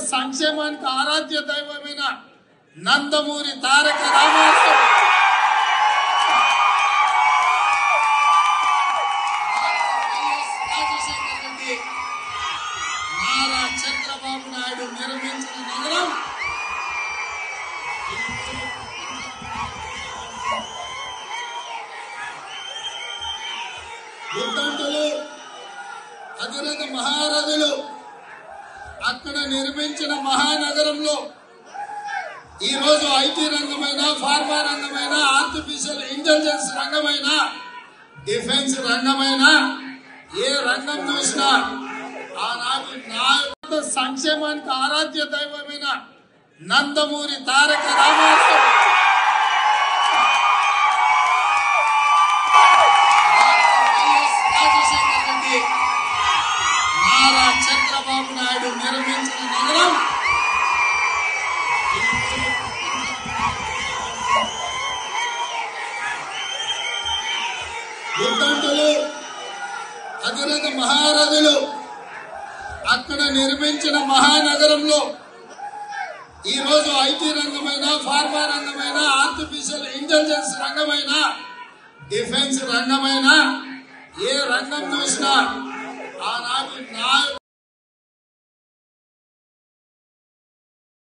సంక్షేమానికి ఆరాధ్య దైవమైన నందమూరి తారక రామారావు రాజశేఖర రెడ్డి నారా చంద్రబాబు నాయుడు నిర్మించిన నగరం విద్యార్థులు అధిరథ మహారథులు అక్కడ నిర్మించిన మహానగరంలో ఈ రోజు ఐటీ రంగమైన, ఫార్మా రంగమైన, ఆర్టిఫిషియల్ ఇంటెలిజెన్స్ రంగమైన, డిఫెన్స్ రంగమైన ఏ రంగం చూసినా ఆనాటి నాయకుల సంక్షేమానికి ఆరాధ్య దైవమైన నందమూరి తారక రామారావు రాజశేఖర రెడ్డి నారా చంద్రబాబు నాయుడు నిర్మించిన నగరం విద్యార్థులు అధిరథ మహారథులు అక్కడ నిర్మించిన మహానగరంలో ఈ రోజు ఐటీ రంగమైన, ఫార్మా రంగమైన, ఆర్టిఫిషియల్ ఇంటెలిజెన్స్ రంగమైన, డిఫెన్స్ రంగమైన ఏ రంగం చూసినా ఆనాటి నాయకుల